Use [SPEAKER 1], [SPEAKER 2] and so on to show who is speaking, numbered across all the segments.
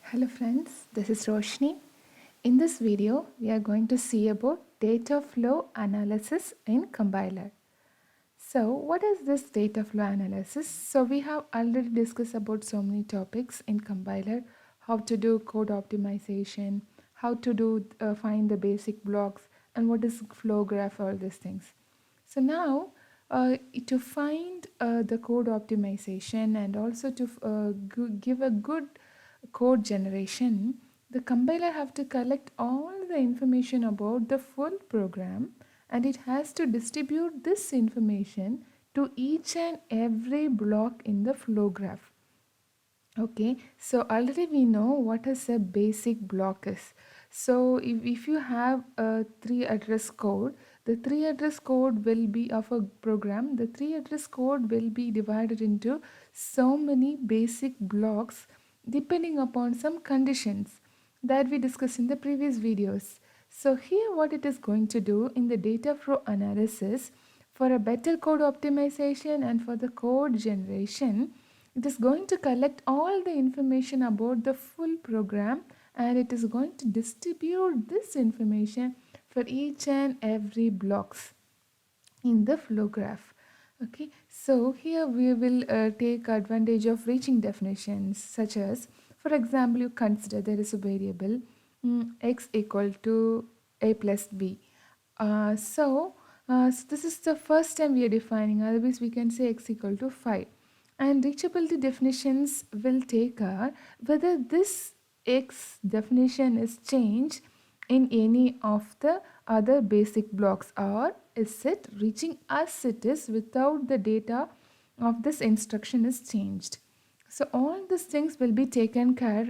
[SPEAKER 1] Hello friends, this is Roshni. In this video, we are going to see about data flow analysis in compiler. So what is this data flow analysis? So we have already discussed about so many topics in compiler, how to do code optimization, how to do find the basic blocks, and what is flow graph, all these things. So now to find the code optimization and also to give a good code generation, the compiler have to collect all the information about the full program, and it has to distribute this information to each and every block in the flow graph. Okay, so already we know what is a basic block is. So if you have a 3 address code, the 3 address code will be of a program. The 3 address code will be divided into so many basic blocks depending upon some conditions that we discussed in the previous videos. So here what it is going to do in the data flow analysis for a better code optimization and for the code generation, it is going to collect all the information about the full program, and it is going to distribute this information for each and every blocks in the flow graph. Okay, so here we will take advantage of reaching definitions, such as, for example, you consider there is a variable x equal to a plus b. So this is the first time we are defining, otherwise we can say x equal to 5. And reachability definitions will take whether this x definition is changed in any of the other basic blocks, or is it reaching as it is without the data of this instruction is changed. So all these things will be taken care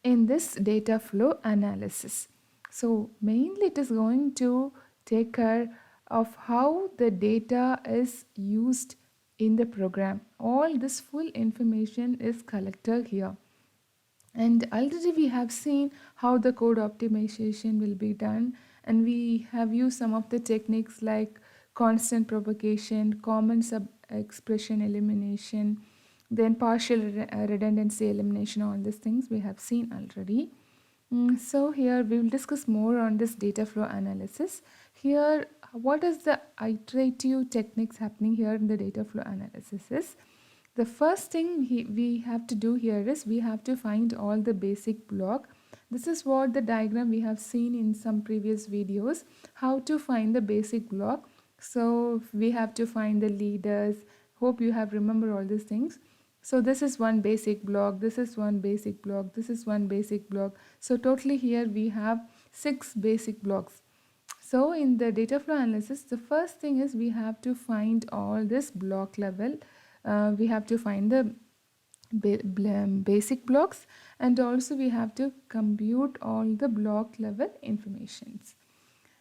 [SPEAKER 1] in this data flow analysis. So mainly it is going to take care of how the data is used in the program. All this full information is collected here. And already we have seen how the code optimization will be done, and we have used some of the techniques like constant propagation, common sub expression elimination, then partial redundancy elimination. All these things we have seen already. So here we will discuss more on this data flow analysis. Here, what is the iterative techniques happening here in the data flow analysis is, the first thing we have to do here is we have to find all the basic block. This is what the diagram we have seen in some previous videos, how to find the basic block. So we have to find the leaders. Hope you have remembered all these things. So this is one basic block, this is one basic block, this is one basic block. So totally here we have 6 basic blocks. So in the data flow analysis, the first thing is we have to find all this block level. We have to find the basic blocks, and also we have to compute all the block level informations.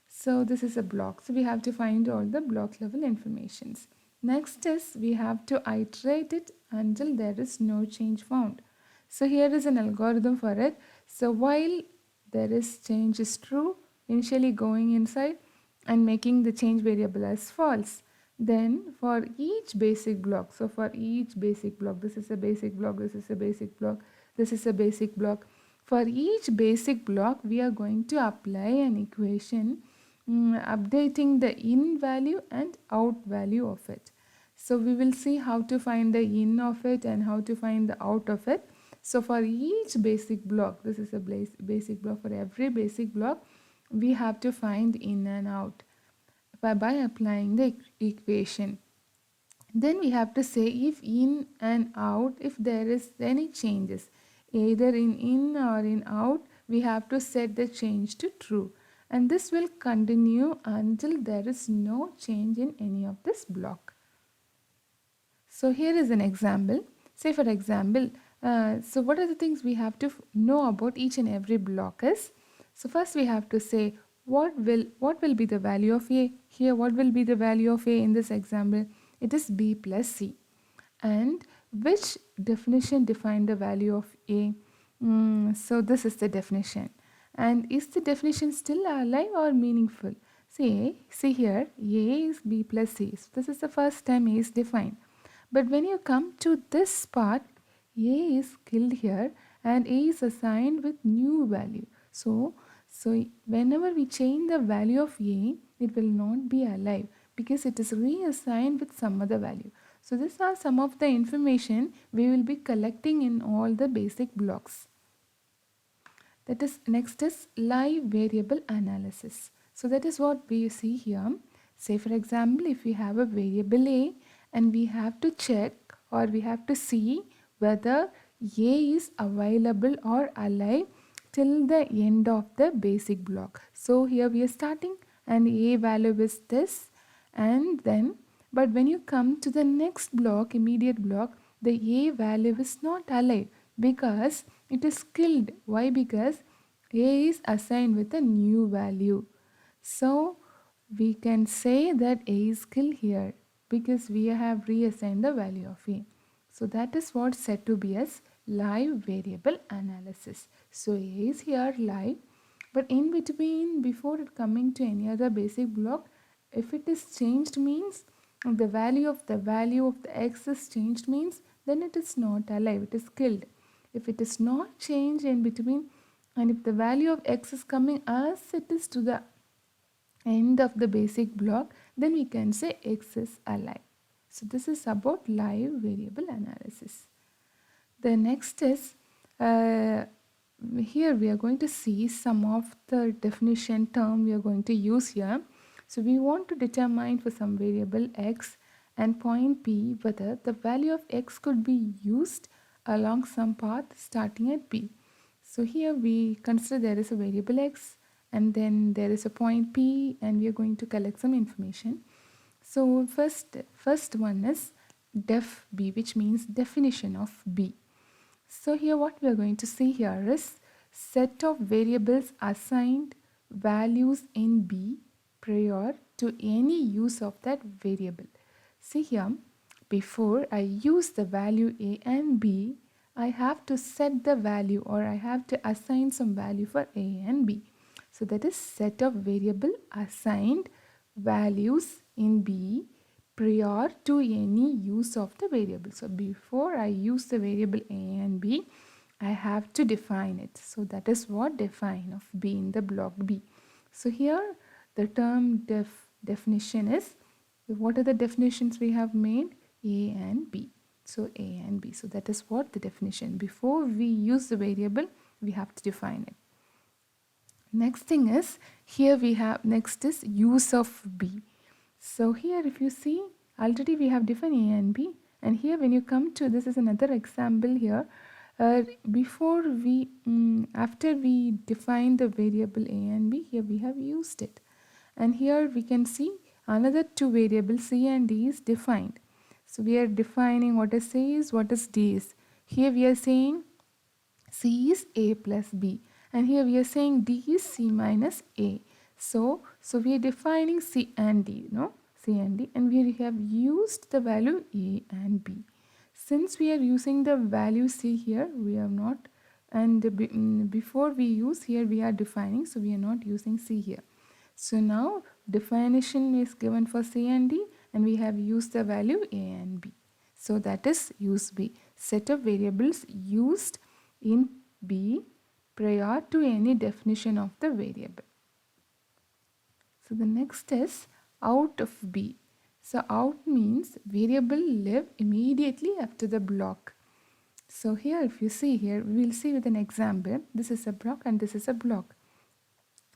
[SPEAKER 1] So this is a block. So we have to find all the block level informations. Next is we have to iterate it until there is no change found. So here is an algorithm for it. So while there is change is true, initially going inside and making the change variable as false. Then for each basic block, so for each basic block, this is a basic block, this is a basic block, this is a basic block. For each basic block, we are going to apply an equation updating the in value and out value of it. So we will see how to find the in of it and how to find the out of it. So for each basic block, this is a basic block, for every basic block, we have to find in and out by applying the equation. Then we have to say if in and out, if there is any changes, either in or in out, we have to set the change to true. And this will continue until there is no change in any of this block. So here is an example. Say for example, so what are the things we have to know about each and every block is? So first we have to say what will be the value of a. Here what will be the value of a in this example? It is b plus c. And which definition define the value of a? So this is the definition. And is the definition still alive or meaningful? See here, a is b plus c. So this is the first time a is defined. But when you come to this part, a is killed here and A is assigned with new value. So whenever we change the value of A, it will not be alive because it is reassigned with some other value. So these are some of the information we will be collecting in all the basic blocks. That is, next is live variable analysis. So that is what we see here. Say for example, if we have a variable A and we have to check or we have to see whether A is available or alive till the end of the basic block. So here we are starting and A value is this, and then but when you come to the next block, immediate block, the A value is not alive because it is killed. Why? Because A is assigned with a new value. So we can say that A is killed here because we have reassigned the value of A. So that is what's said to be as live variable analysis. So A is here live, but in between, before it coming to any other basic block, if it is changed means the value of the x is changed means then it is not alive, it is killed. If it is not changed in between, and if the value of x is coming as it is to the end of the basic block, then we can say x is alive. So this is about live variable analysis. The next is here we are going to see some of the definition term we are going to use here. So we want to determine for some variable x and point P whether the value of x could be used along some path starting at P. So here we consider there is a variable x and then there is a point P and we are going to collect some information. So first one is def B, which means definition of B. So here what we are going to see here is set of variables assigned values in B prior to any use of that variable. See here, before I use the value A and B, I have to set the value or I have to assign some value for A and B. So that is set of variable assigned values in B prior to any use of the variable. So before I use the variable A and B, I have to define it. So that is what define of B in the block B. So here the term definition is, what are the definitions we have made? A and B. So A and B. So that is what the definition. Before we use the variable, we have to define it. Next thing is, here we have, next is use of B. So here if you see, already we have defined A and B, and here when you come to, this is another example here, before we, after we define the variable A and B, here we have used it. And here we can see another two variables C and D is defined. So we are defining what is C is, what is D is. Here we are saying C is A plus B, and here we are saying D is C minus A. So we are defining C and D, no? C and D, and we have used the value A and B. Since we are using the value C here, we are not, and before we use here, we are defining, so we are not using C here. So now definition is given for C and D, and we have used the value A and B. So that is use B. Set of variables used in B prior to any definition of the variable. So the next is out of B. So out means variable live immediately after the block. So here if you see here, we will see with an example. This is a block and this is a block.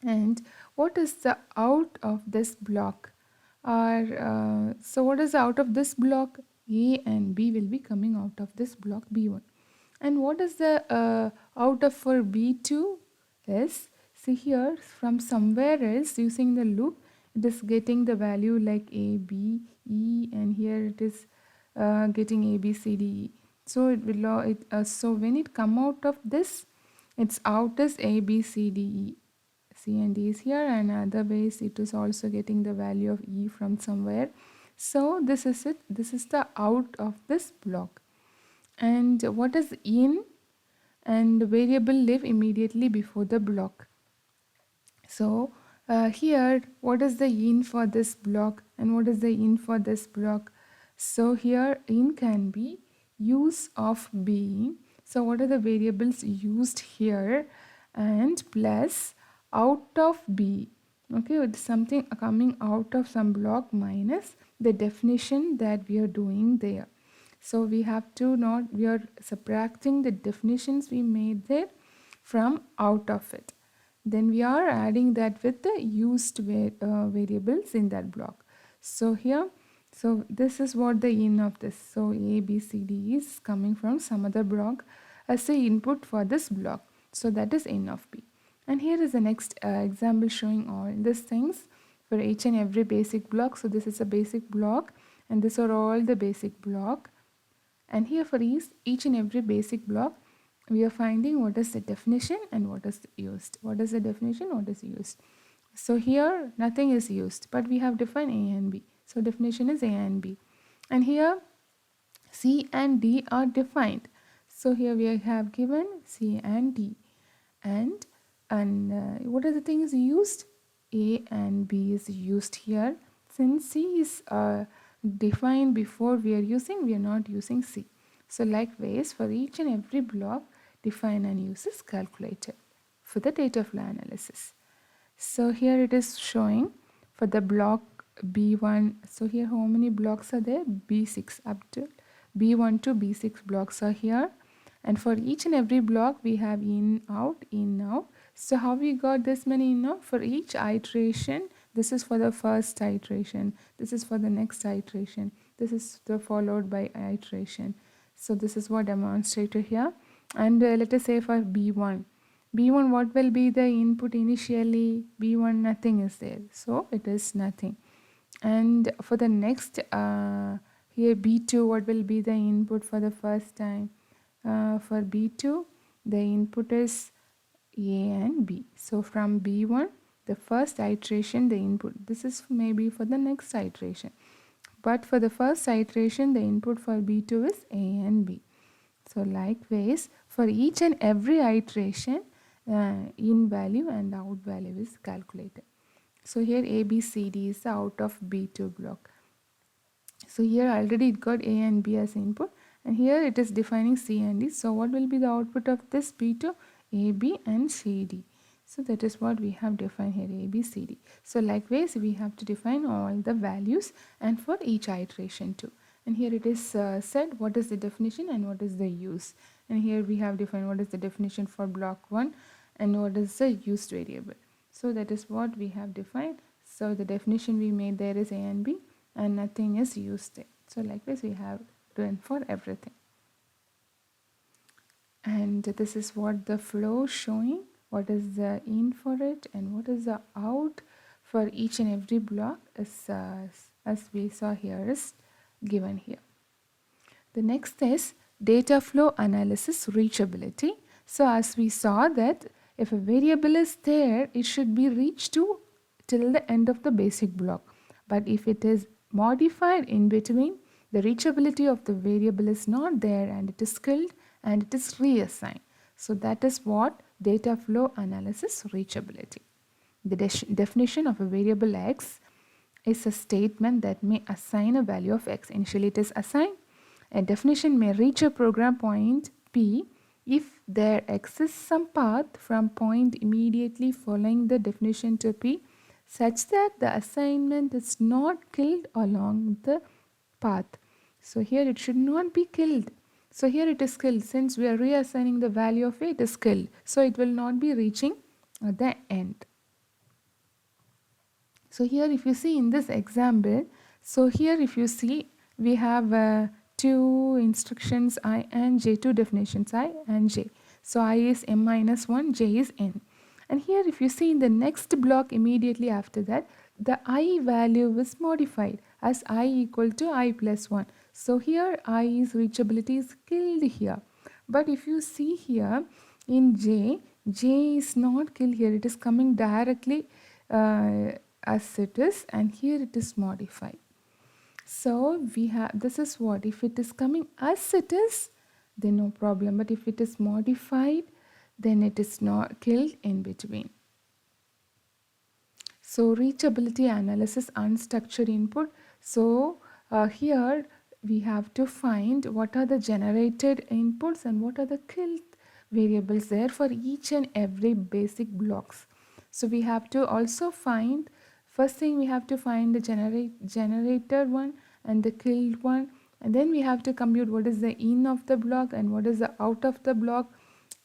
[SPEAKER 1] And what is the out of this block? So what is out of this block? A and B will be coming out of this block B1. And what is the out of for B2 is, see here, from somewhere else using the loop, it is getting the value like A, B, E, and here it is getting A, B, C, D, E. So it will so when it come out of this, its out is A, B, C, D, E. C and D is here, and other ways it is also getting the value of E from somewhere. So this is it. This is the out of this block. And what is in? And variable live immediately before the block. So here, what is the in for this block and what is the in for this block? So here in can be use of B So what are the variables used here? And plus out of B. Okay, it's something coming out of some block minus the definition that we are doing there. So we have to not, we are subtracting the definitions we made there from out of it. Then we are adding that with the used variables in that block. So here, so this is what the in of this. So A, B, C, D is coming from some other block as a input for this block. So that is in of B. And here is the next example showing all these things for each and every basic block. So this is a basic block and these are all the basic block. And here for each and every basic block, we are finding what is the definition and what is used. What is the definition, what is used. So here nothing is used, but we have defined A and B. So definition is A and B. And here C and D are defined. So here we have given C and D. And what are the things used? A and B is used here. Since C is defined before we are not using C. So likewise, for each and every block, define and use is calculated for the data flow analysis. So here it is showing for the block B1. So here how many blocks are there? B6 up to B1 to B6 blocks are here. And for each and every block we have in, out. So how we got this many in, out? For each iteration, this is for the first iteration, this is for the next iteration, this is the followed by iteration. So this is what demonstrated here. And let us say for B1, what will be the input initially? B1 nothing is there, so it is nothing. And for the next here B2, what will be the input for the first time? For B2 the input is A and B. So from B1, the first iteration, the input, this is maybe for the next iteration, but for the first iteration the input for B2 is A and B. So likewise for each and every iteration in value and out value is calculated. So here A, B, C, D is the out of B2 block. So here already it got A and B as input, and here it is defining C and D. So what will be the output of this B2? A, B and C, D. So that is what we have defined here, A, B, C, D. So likewise we have to define all the values and for each iteration too. And here it is said what is the definition and what is the use. And here we have defined what is the definition for block 1 and what is the used variable. So that is what we have defined. So the definition we made there is A and B and nothing is used there. So likewise we have done for everything. And this is what the flow showing, what is the in for it and what is the out for each and every block is as we saw here is given here. The next is data flow analysis reachability. So as we saw that if a variable is there, it should be reached to till the end of the basic block. But if it is modified in between, the reachability of the variable is not there and it is killed and it is reassigned. So that is what data flow analysis reachability. The definition of a variable x is a statement that may assign a value of x. Initially it is assigned. A definition may reach a program point P if there exists some path from point immediately following the definition to P such that the assignment is not killed along the path. So here it should not be killed. So here it is killed. Since we are reassigning the value of A, it is killed. So it will not be reaching at the end. So here if you see in this example, so here if you see we have two instructions I and J, two definitions I and J. So I is M minus 1, J is N. And here if you see in the next block immediately after that, the I value is modified as I equal to I plus 1. So here I's reachability is killed here. But if you see here in J, J is not killed here. It is coming directly as it is, and here it is modified. So we have, this is what, if it is coming as it is, then no problem. But if it is modified, then it is not killed in between. So reachability analysis, unstructured input. So here we have to find what are the generated inputs and what are the killed variables there for each and every basic blocks. So we have to also find, first thing we have to find the generator one and the killed one, and then we have to compute what is the in of the block and what is the out of the block.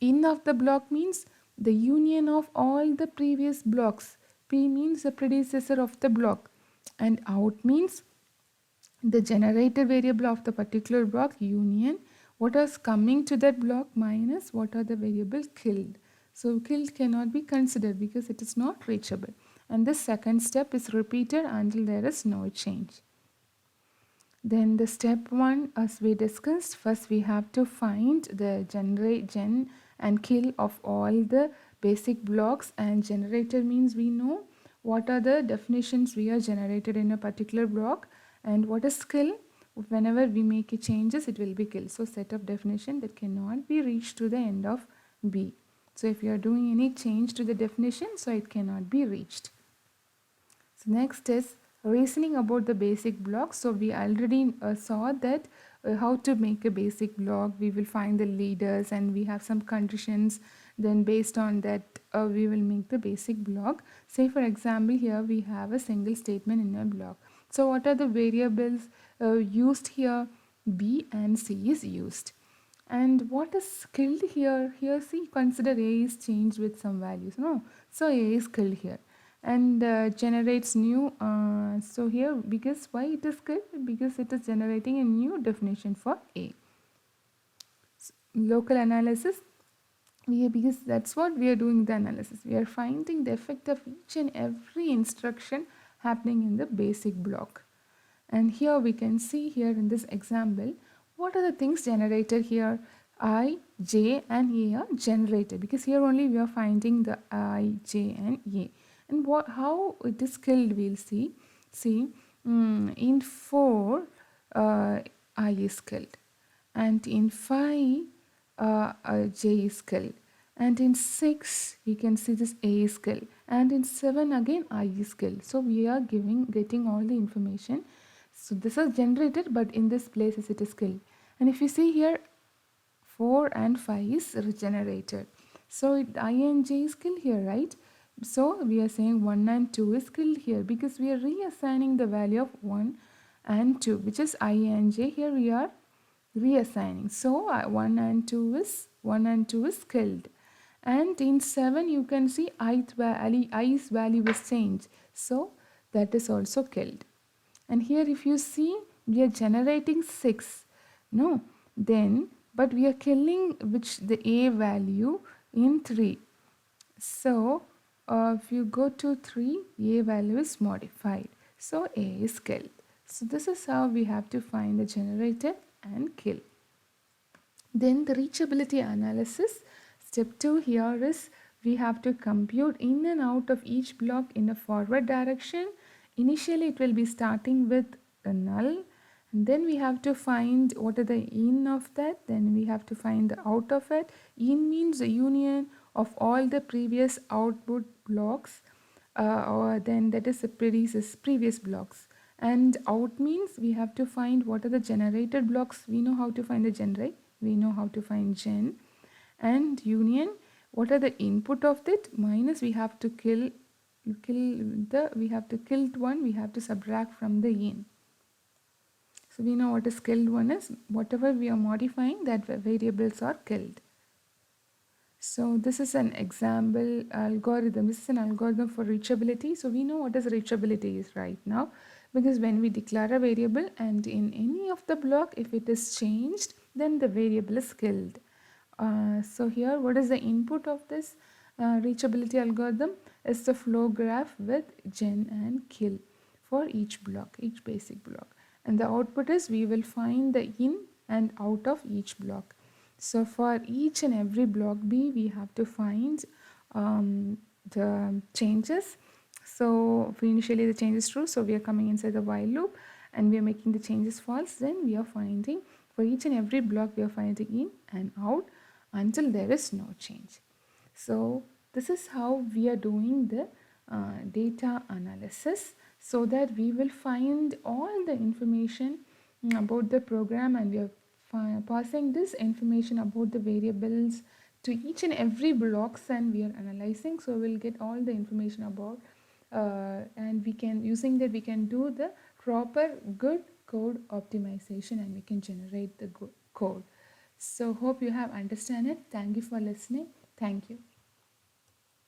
[SPEAKER 1] In of the block means the union of all the previous blocks. P means the predecessor of the block, and out means the generated variable of the particular block union what is coming to that block minus what are the variable killed. So killed cannot be considered because it is not reachable, and this second step is repeated until there is no change. Then the step 1, as we discussed, first we have to find the gen and kill of all the basic blocks, and generator means we know what are the definitions we are generated in a particular block, and what is kill. Whenever we make a changes, it will be kill. So set of definition that cannot be reached to the end of B. So if you are doing any change to the definition, so it cannot be reached. So next is reasoning about the basic block. So we already saw that how to make a basic block. We will find the leaders and we have some conditions. Then based on that, we will make the basic block. Say for example, here we have a single statement in a block. So what are the variables used here? B and C is used. And what is killed here? Here see, consider A is changed with some values. No, so A is killed here and generates new. So here, because why it is killed? Because it is generating a new definition for A. So, local analysis. Because that's what we are doing the analysis. We are finding the effect of each and every instruction happening in the basic block. And here we can see here in this example, what are the things generated here? I, J and A are generated because here only we are finding the I, J and A. And how it is killed we'll see. See, in 4, I is killed. And in 5, J is killed. And in 6, we can see this A is killed. And in 7 again, I is killed. So we are getting all the information. So this is generated, but in this place it is killed. And if you see here, 4 and 5 is regenerated. So I and J is killed here, right? So we are saying 1 and 2 is killed here because we are reassigning the value of 1 and 2, which is I and J. Here we are reassigning. So 1 and 2 is killed. And in 7 you can see I's value is changed. So that is also killed. And here if you see, we are generating 6. No, then but we are killing which the A value in 3. So if you go to 3, A value is modified. So A is killed. So this is how we have to find the generated and kill. Then the reachability analysis. Step 2 here is we have to compute in and out of each block in a forward direction. Initially it will be starting with a null, and then we have to find what are the in of that, then we have to find the out of it. In means the union of all the previous output blocks, or then that is the previous blocks. And out means we have to find what are the generated blocks. We know how to find the generate, we know how to find gen. And union, what are the input of that, minus we have to kill one, we have to subtract from the in. So we know what is killed one is, whatever we are modifying, that variables are killed. So this is an example algorithm. This is an algorithm for reachability. So we know what is reachability is right now, because when we declare a variable and in any of the block, if it is changed, then the variable is killed. So here, what is the input of this reachability algorithm? Is the flow graph with gen and kill for each block, each basic block. And the output is we will find the in and out of each block. So for each and every block B, we have to find the changes. So if initially the change is true, so we are coming inside the while loop and we are making the changes false. Then we are finding for each and every block, we are finding in and out until there is no change. So this is how we are doing the data analysis, so that we will find all the information about the program, and we are passing this information about the variables to each and every blocks, and we are analyzing, so we'll get all the information about, and we can, using that, we can do the proper good code optimization, and we can generate the good code. So hope you have understand it. Thank you for listening. Thank you.